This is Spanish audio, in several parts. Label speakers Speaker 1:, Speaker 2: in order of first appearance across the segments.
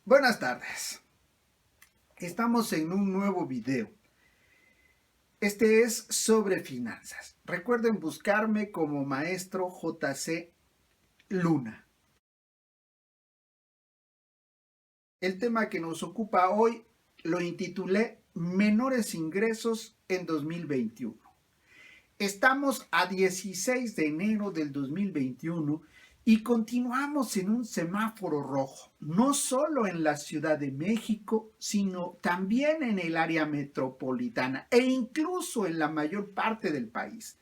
Speaker 1: Buenas tardes. Estamos en un nuevo video. Este es sobre finanzas. Recuerden buscarme como Maestro JC Luna. El tema que nos ocupa hoy lo intitulé Menores ingresos en 2021. Estamos a 16 de enero del 2021 y continuamos en un semáforo rojo, no solo en la Ciudad de México, sino también en el área metropolitana e incluso en la mayor parte del país.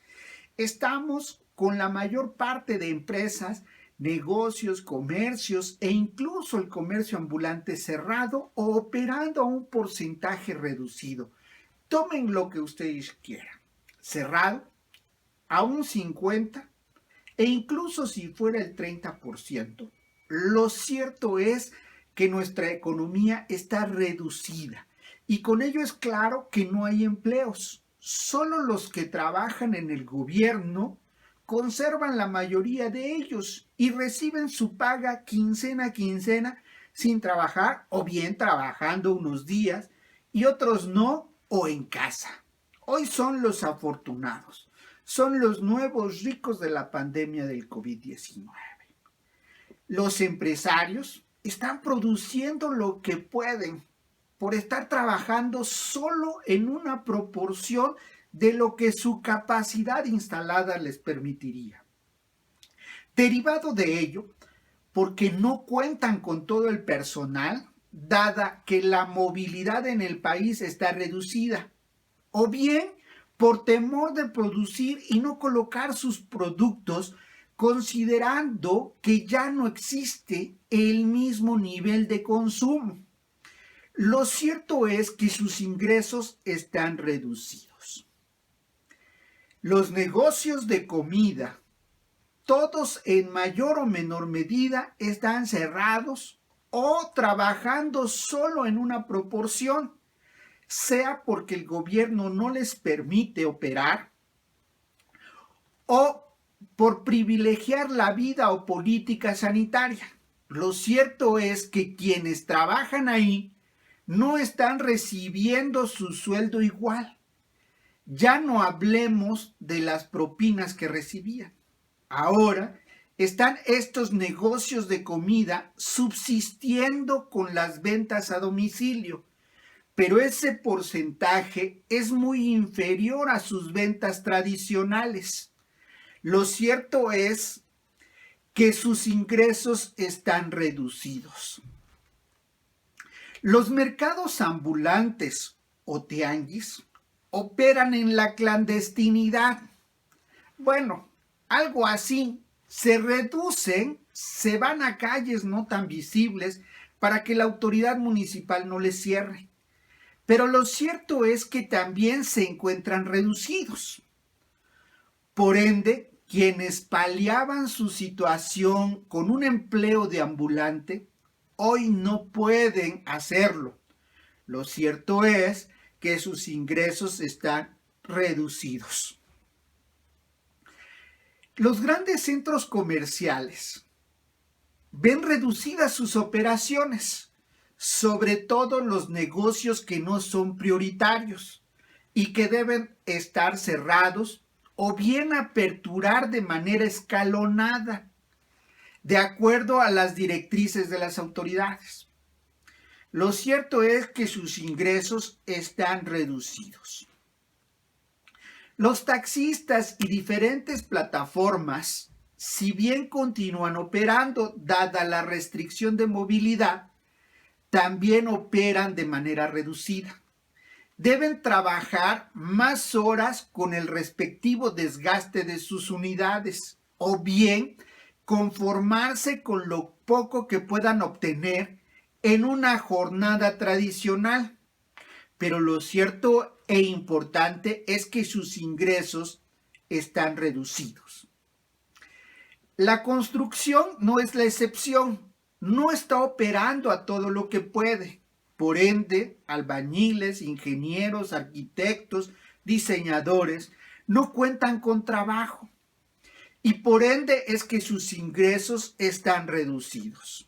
Speaker 1: Estamos con la mayor parte de empresas, negocios, comercios e incluso el comercio ambulante cerrado o operando a un porcentaje reducido. Tomen lo que ustedes quieran. Cerrado, a un 50%, e incluso si fuera el 30%, lo cierto es que nuestra economía está reducida y con ello es claro que no hay empleos. Solo los que trabajan en el gobierno conservan la mayoría de ellos y reciben su paga quincena a quincena sin trabajar o bien trabajando unos días y otros no o en casa. Hoy son los afortunados. Son los nuevos ricos de la pandemia del COVID-19. Los empresarios están produciendo lo que pueden por estar trabajando solo en una proporción de lo que su capacidad instalada les permitiría. Derivado de ello, porque no cuentan con todo el personal, dada que la movilidad en el país está reducida, o bien por temor de producir y no colocar sus productos, considerando que ya no existe el mismo nivel de consumo. Lo cierto es que sus ingresos están reducidos. Los negocios de comida, todos en mayor o menor medida, están cerrados o trabajando solo en una proporción, sea porque el gobierno no les permite operar o por privilegiar la vida o política sanitaria. Lo cierto es que quienes trabajan ahí no están recibiendo su sueldo igual. Ya no hablemos de las propinas que recibían. Ahora están estos negocios de comida subsistiendo con las ventas a domicilio, pero ese porcentaje es muy inferior a sus ventas tradicionales. Lo cierto es que sus ingresos están reducidos. Los mercados ambulantes o tianguis operan en la clandestinidad. Bueno, algo así. Se reducen, se van a calles no tan visibles para que la autoridad municipal no les cierre. Pero lo cierto es que también se encuentran reducidos. Por ende, quienes paliaban su situación con un empleo de ambulante, hoy no pueden hacerlo. Lo cierto es que sus ingresos están reducidos. Los grandes centros comerciales ven reducidas sus operaciones, sobre todo los negocios que no son prioritarios y que deben estar cerrados o bien aperturar de manera escalonada, de acuerdo a las directrices de las autoridades. Lo cierto es que sus ingresos están reducidos. Los taxistas y diferentes plataformas, si bien continúan operando dada la restricción de movilidad, también operan de manera reducida. Deben trabajar más horas con el respectivo desgaste de sus unidades o bien conformarse con lo poco que puedan obtener en una jornada tradicional. Pero lo cierto e importante es que sus ingresos están reducidos. La construcción no es la excepción, no está operando a todo lo que puede. Por ende, albañiles, ingenieros, arquitectos, diseñadores no cuentan con trabajo y por ende es que sus ingresos están reducidos.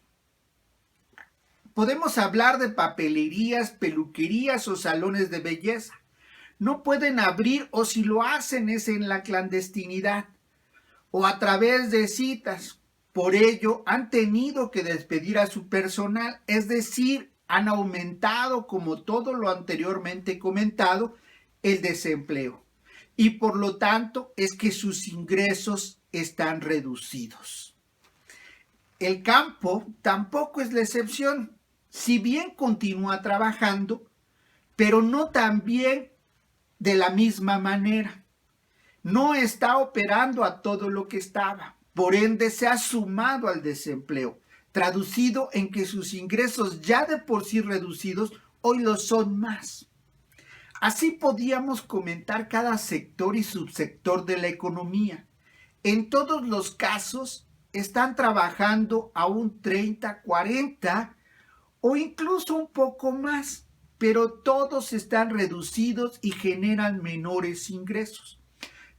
Speaker 1: Podemos hablar de papelerías, peluquerías o salones de belleza. No pueden abrir o si lo hacen es en la clandestinidad o a través de citas. Por ello, han tenido que despedir a su personal, es decir, han aumentado, como todo lo anteriormente comentado, el desempleo. Y por lo tanto, es que sus ingresos están reducidos. El campo tampoco es la excepción. Si bien continúa trabajando, pero no tan bien de la misma manera. No está operando a todo lo que estaba. Por ende, se ha sumado al desempleo, traducido en que sus ingresos ya de por sí reducidos hoy lo son más. Así podíamos comentar cada sector y subsector de la economía. En todos los casos están trabajando a un 30, 40 o incluso un poco más, pero todos están reducidos y generan menores ingresos.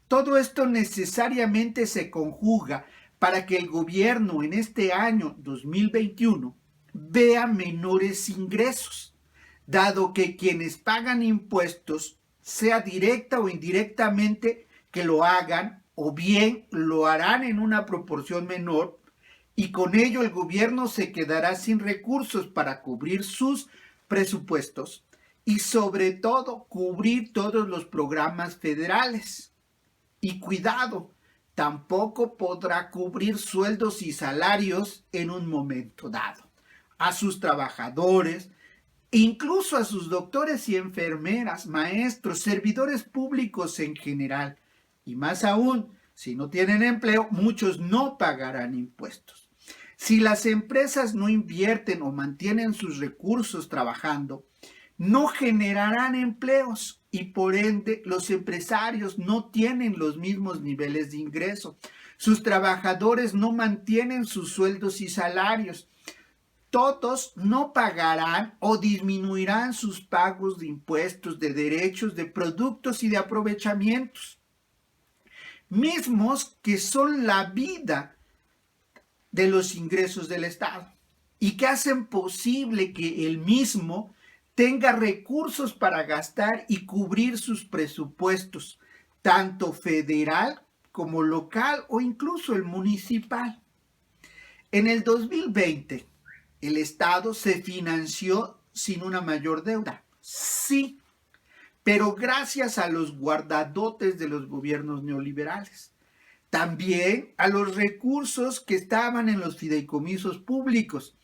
Speaker 1: Todo esto necesariamente se conjuga para que el gobierno en este año 2021 vea menores ingresos, dado que quienes pagan impuestos, sea directa o indirectamente, que lo hagan o bien lo harán en una proporción menor y con ello el gobierno se quedará sin recursos para cubrir sus presupuestos y sobre todo cubrir todos los programas federales. Y cuidado, tampoco podrá cubrir sueldos y salarios en un momento dado. A sus trabajadores, incluso a sus doctores y enfermeras, maestros, servidores públicos en general. Y más aún, si no tienen empleo, muchos no pagarán impuestos. Si las empresas no invierten o mantienen sus recursos trabajando, no generarán empleos y por ende los empresarios no tienen los mismos niveles de ingreso. Sus trabajadores no mantienen sus sueldos y salarios. Todos no pagarán o disminuirán sus pagos de impuestos, de derechos, de productos y de aprovechamientos, mismos que son la vida de los ingresos del Estado y que hacen posible que el mismo tenga recursos para gastar y cubrir sus presupuestos, tanto federal como local o incluso el municipal. En el 2020, el Estado se financió sin una mayor deuda, sí, pero gracias a los guardadotes de los gobiernos neoliberales. También a los recursos que estaban en los fideicomisos públicos,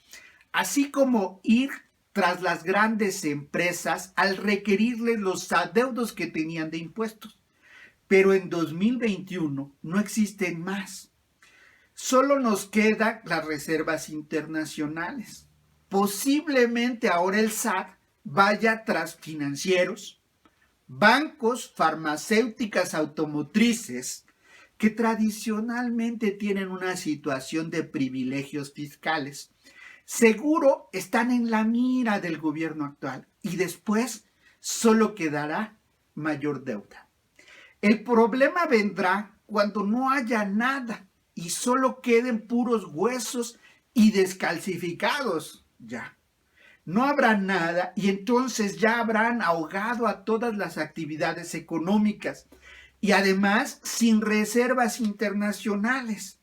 Speaker 1: así como ir tras las grandes empresas al requerirles los adeudos que tenían de impuestos. Pero en 2021 no existen más. Solo nos quedan las reservas internacionales. Posiblemente ahora el SAT vaya tras financieros, bancos, farmacéuticas, automotrices, que tradicionalmente tienen una situación de privilegios fiscales. Seguro están en la mira del gobierno actual y después solo quedará mayor deuda. El problema vendrá cuando no haya nada y solo queden puros huesos y descalcificados ya. No habrá nada y entonces ya habrán ahogado a todas las actividades económicas y además sin reservas internacionales.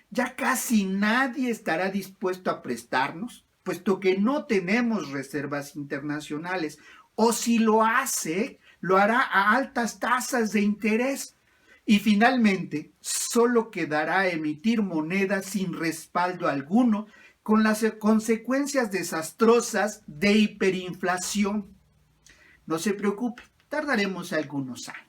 Speaker 1: Ya casi nadie estará dispuesto a prestarnos, puesto que no tenemos reservas internacionales, o si lo hace, lo hará a altas tasas de interés. Y finalmente, solo quedará emitir monedas sin respaldo alguno, con las consecuencias desastrosas de hiperinflación. No se preocupe, tardaremos algunos años.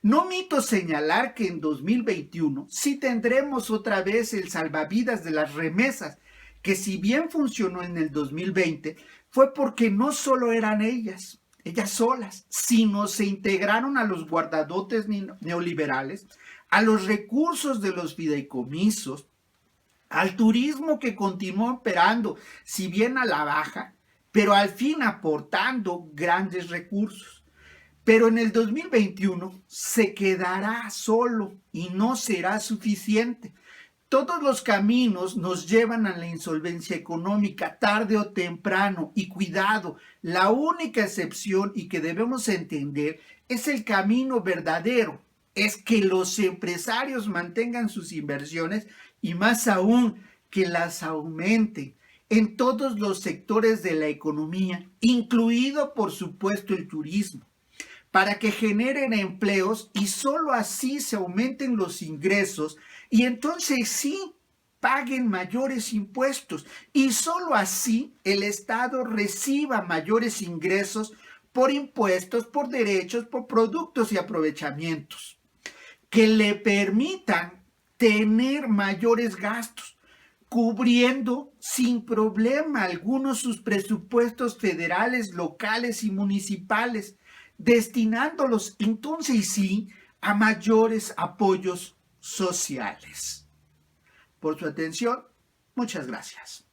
Speaker 1: No omito señalar que en 2021 sí tendremos otra vez el salvavidas de las remesas, que si bien funcionó en el 2020, fue porque no solo eran ellas solas, sino se integraron a los guardadotes neoliberales, a los recursos de los fideicomisos, al turismo que continuó operando, si bien a la baja, pero al fin aportando grandes recursos. Pero en el 2021 se quedará solo y no será suficiente. Todos los caminos nos llevan a la insolvencia económica tarde o temprano y cuidado, la única excepción y que debemos entender es el camino verdadero, es que los empresarios mantengan sus inversiones y más aún que las aumenten en todos los sectores de la economía, incluido por supuesto el turismo, para que generen empleos y solo así se aumenten los ingresos y entonces sí paguen mayores impuestos y solo así el Estado reciba mayores ingresos por impuestos, por derechos, por productos y aprovechamientos que le permitan tener mayores gastos, cubriendo sin problema algunos sus presupuestos federales, locales y municipales, destinándolos entonces sí a mayores apoyos sociales. Por su atención, muchas gracias.